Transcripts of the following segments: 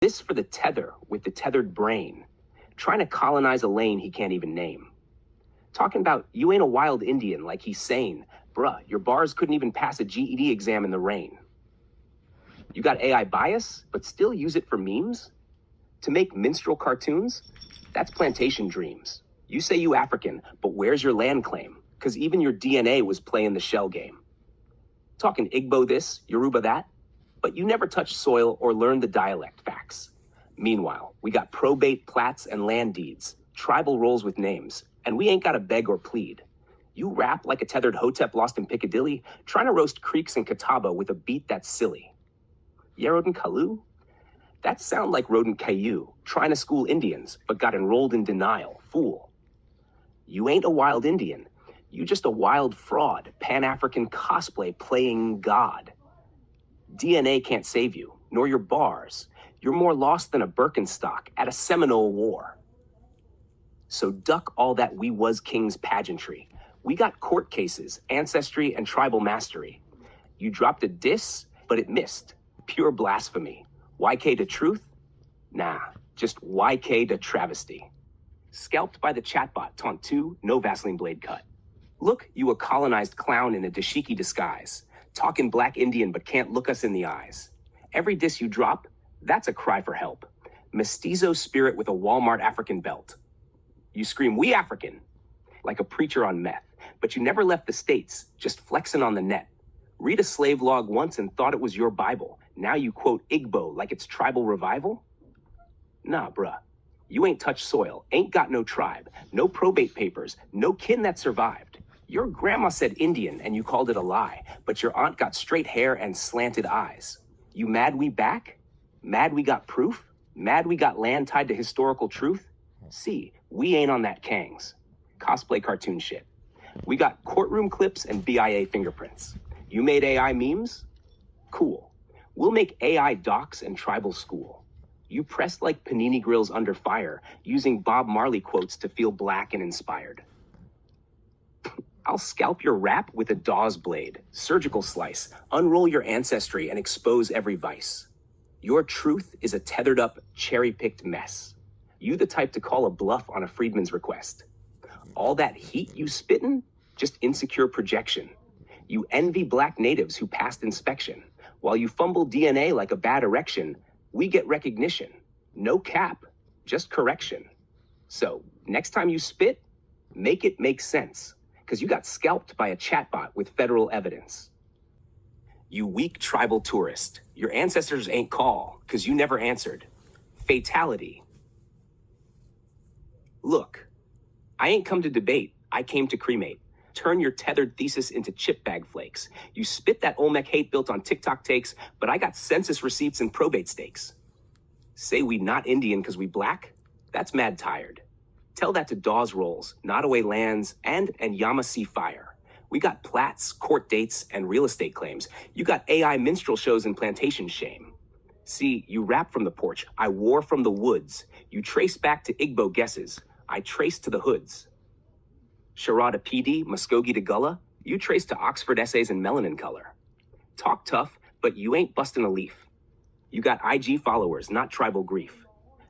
This for the tether with the tethered brain, trying to colonize a lane he can't even name. Talking about you ain't a wild Indian like he's sane. Bruh, your bars couldn't even pass a GED exam in the rain. You got AI bias, but still use it for memes? To make minstrel cartoons? That's plantation dreams. You say you African, but where's your land claim? Because even your DNA was playing the shell game. Talking Igbo this, Yoruba that, but you never touched soil or learned the dialect facts. Meanwhile, we got probate plats and land deeds, tribal roles with names, and we ain't got to beg or plead. You rap like a tethered Hotep lost in Piccadilly, trying to roast creeks and Catawba with a beat that's silly. Yerodin Kalu? That sound like Rodin Caillou, trying to school Indians, but got enrolled in denial, fool. You ain't a wild Indian. You just a wild fraud, Pan-African cosplay playing God. DNA can't save you, nor your bars. You're more lost than a Birkenstock at a Seminole War. So duck all that we was kings pageantry. We got court cases, ancestry, and tribal mastery. You dropped a diss, but it missed. Pure blasphemy. YK to truth? Nah, just YK to travesty. Scalped by the chatbot, taunt 2, no Vaseline blade cut. Look, you a colonized clown in a dashiki disguise. Talking black Indian but can't look us in the eyes. Every diss you drop, that's a cry for help. Mestizo spirit with a Walmart African belt. You scream, we African, like a preacher on meth, but you never left the States, just flexing on the net. Read a slave log once and thought it was your Bible. Now you quote Igbo like it's tribal revival? Nah, bruh. You ain't touched soil, ain't got no tribe, no probate papers, no kin that survived. Your grandma said Indian and you called it a lie, but your aunt got straight hair and slanted eyes. You mad we back? Mad we got proof? Mad we got land tied to historical truth? See, we ain't on that Kangs. Cosplay cartoon shit. We got courtroom clips and BIA fingerprints. You made AI memes? Cool. We'll make AI docs and tribal school. You pressed like panini grills under fire, using Bob Marley quotes to feel black and inspired. I'll scalp your rap with a Dawes blade, surgical slice, unroll your ancestry and expose every vice. Your truth is a tethered up, cherry-picked mess. You the type to call a bluff on a freedman's request. All that heat you spittin'? Just insecure projection. You envy black natives who passed inspection. While you fumble DNA like a bad erection, we get recognition. No cap, just correction. So, next time you spit, make it make sense, because you got scalped by a chatbot with federal evidence. You weak tribal tourist. Your ancestors ain't call, because you never answered. Fatality. Look, I ain't come to debate, I came to cremate. Turn your tethered thesis into chip bag flakes. You spit that Olmec hate built on TikTok takes, but I got census receipts and probate stakes. Say we not Indian because we black? That's mad tired. Tell that to Dawes Rolls, Nottoway Lands, and Yamasee Fire. We got plats, court dates, and real estate claims. You got AI minstrel shows and plantation shame. See, you rap from the porch, I war from the woods. You trace back to Igbo guesses, I trace to the hoods. Sharada PD, Muskogee to Gullah, you trace to Oxford essays and melanin color. Talk tough, but you ain't busting a leaf. You got IG followers, not tribal grief.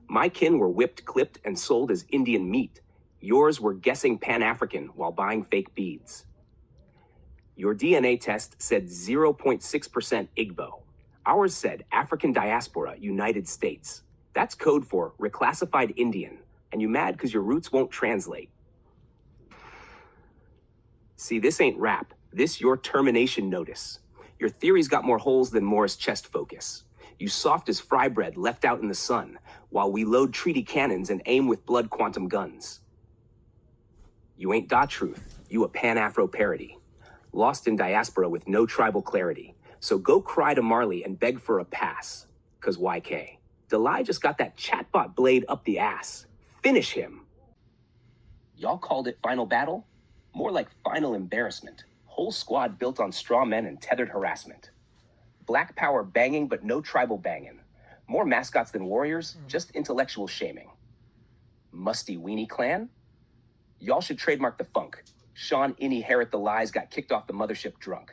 My kin were whipped, clipped, and sold as Indian meat. Yours were guessing Pan-African while buying fake beads. Your DNA test said 0.6% Igbo. Ours said African diaspora, United States. That's code for reclassified Indian, and you mad because your roots won't translate. See, this ain't rap. This your termination notice. Your theory's got more holes than Morris chest focus. You soft as fry bread left out in the sun, while we load treaty cannons and aim with blood quantum guns. You ain't da truth. You a Pan-Afro parody. Lost in diaspora with no tribal clarity. So go cry to Marley and beg for a pass. Cause YK. Delay just got that chatbot blade up the ass. Finish him. Y'all called it final battle? More like final embarrassment. Whole squad built on straw men and tethered harassment. Black power banging, but no tribal banging. More mascots than warriors, just intellectual shaming. Musty Weenie Clan? Y'all should trademark the funk. Sean Inherit the lies got kicked off the mothership drunk.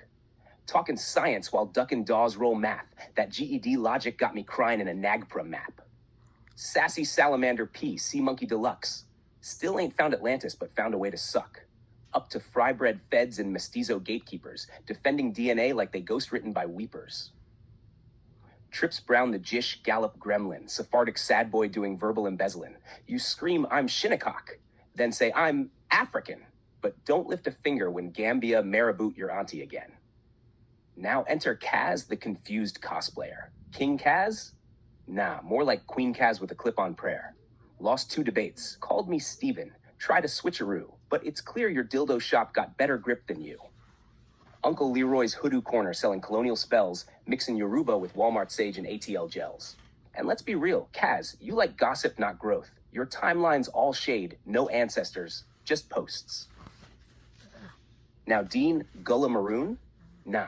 Talking science while ducking Dawes roll math. That GED logic got me crying in a NAGPRA map. Sassy Salamander P, Sea Monkey Deluxe. Still ain't found Atlantis, but found a way to suck. Up to fry-bred feds and mestizo gatekeepers, defending DNA like they ghost-written by weepers. Trips Brown the Jish Gallop Gremlin, Sephardic sad boy doing verbal embezzling. You scream, I'm Shinnecock, then say, I'm African, but don't lift a finger when Gambia marabouts your auntie again. Now enter Kaz, the confused cosplayer. King Kaz? Nah, more like Queen Kaz with a clip-on prayer. Lost 2 debates, called me Steven, tried a switcheroo, but it's clear your dildo shop got better grip than you. Uncle Leroy's Hoodoo Corner selling colonial spells, mixing Yoruba with Walmart sage and ATL gels. And let's be real, Kaz, you like gossip, not growth. Your timeline's all shade, no ancestors, just posts. Now Dean Gullah Maroon? Nah,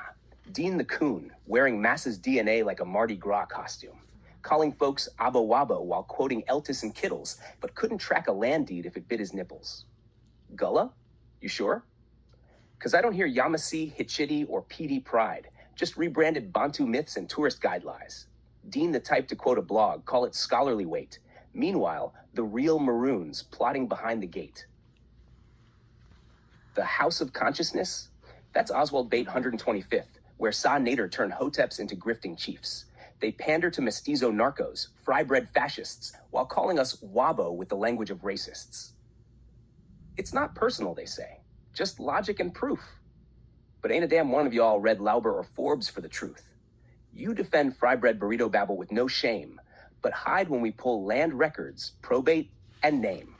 Dean the Coon, wearing Massa's DNA like a Mardi Gras costume. Calling folks Abo Wabo while quoting Eltis and Kittles, but couldn't track a land deed if it bit his nipples. Gullah? You sure? Because I don't hear Yamasee, Hitchiti, or PD Pride, just rebranded Bantu myths and tourist guide lies. Dean the type to quote a blog, call it scholarly weight. Meanwhile, the real Maroons plotting behind the gate. The House of Consciousness? That's Oswald Bate 125th, where Sa Nader turned Hoteps into grifting chiefs. They pander to mestizo narcos, fry-bred fascists, while calling us Wabo with the language of racists. It's not personal, they say, just logic and proof. But ain't a damn one of y'all read Lauber or Forbes for the truth. You defend fry-bred burrito babble with no shame, but hide when we pull land records, probate, and name.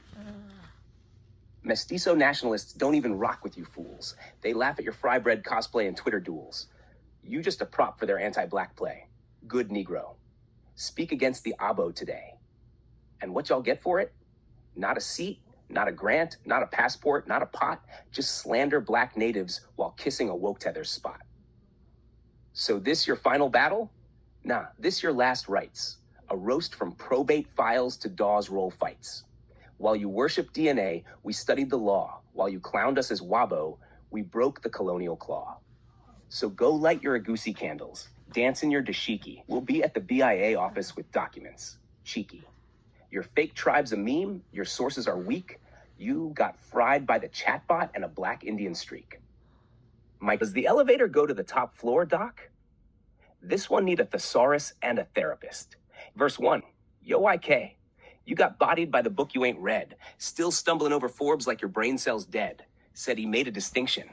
Mestizo nationalists don't even rock with you fools. They laugh at your fry-bred cosplay and Twitter duels. You just a prop for their anti-black play. Good Negro. Speak against the Abo today. And what y'all get for it? Not a seat, not a grant, not a passport, not a pot, just slander black natives while kissing a woke tether's spot. So this your final battle? Nah, this your last rites. A roast from probate files to Dawes Roll fights. While you worship DNA, we studied the law. While you clowned us as Wabo, we broke the colonial claw. So go light your Agusi candles. Dance in your dashiki. We'll be at the BIA office with documents. Cheeky. Your fake tribe's a meme. Your sources are weak. You got fried by the chatbot and a black Indian streak. Mike, does the elevator go to the top floor, Doc? This one need a thesaurus and a therapist. Verse 1. Yo, IK. You got bodied by the book you ain't read. Still stumbling over Forbes like your brain cell's dead. Said he made a distinction.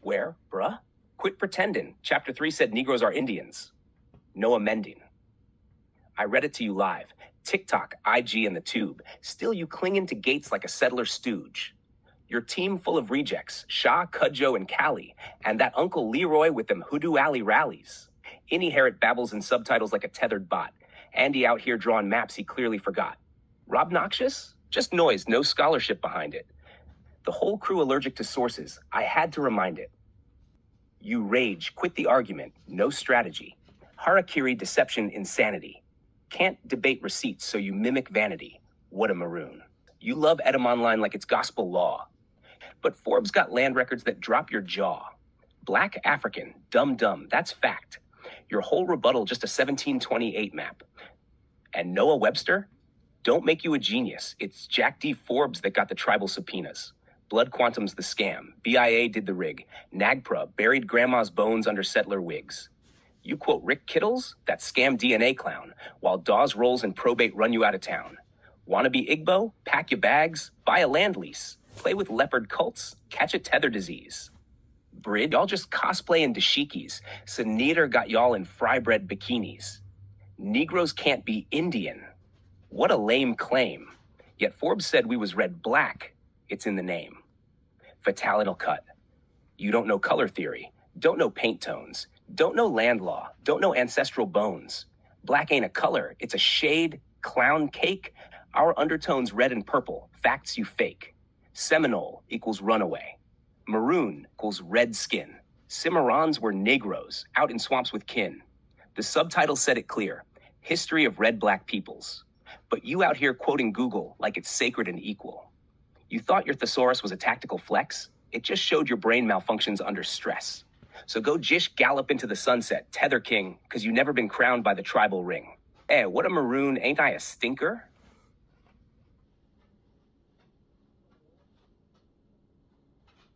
Where, bruh? Quit pretending. Chapter 3 said Negroes are Indians. No amending. I read it to you live. TikTok, IG, and the tube. Still you clinging to Gates like a settler stooge. Your team full of rejects, Shah, Cudjoe, and Cali, and that Uncle Leroy with them Hoodoo Alley rallies. Inherit babbles and subtitles like a tethered bot. Andy out here drawing maps he clearly forgot. Rob Noxious? Just noise, no scholarship behind it. The whole crew allergic to sources. I had to remind it. You rage, quit the argument, no strategy. Harakiri, deception, insanity. Can't debate receipts, so you mimic vanity. What a maroon. You love Edom Online like it's gospel law. But Forbes got land records that drop your jaw. Black African, dumb, that's fact. Your whole rebuttal just a 1728 map. And Noah Webster? Don't make you a genius. It's Jack D. Forbes that got the tribal subpoenas. Blood Quantum's the scam. BIA did the rig. NAGPRA buried grandma's bones under settler wigs. You quote Rick Kittles, that scam DNA clown, while Dawes Rolls and probate run you out of town. Wanna be Igbo? Pack your bags, buy a land lease, play with leopard cults, catch a tether disease. Brid, y'all just cosplay in dashikis. Sanader got y'all in fry-bred bikinis. Negroes can't be Indian. What a lame claim. Yet Forbes said we was red black. It's in the name. Fatalinal cut. You don't know color theory. Don't know paint tones. Don't know land law. Don't know ancestral bones. Black ain't a color. It's a shade. Clown cake. Our undertones red and purple. Facts you fake. Seminole equals runaway. Maroon equals red skin. Cimarrons were Negroes out in swamps with kin. The subtitle said it clear. History of red-black peoples. But you out here quoting Google like it's sacred and equal. You thought your thesaurus was a tactical flex? It just showed your brain malfunctions under stress. So go jish gallop into the sunset, Tether King, because you never been crowned by the tribal ring. What a maroon, ain't I a stinker?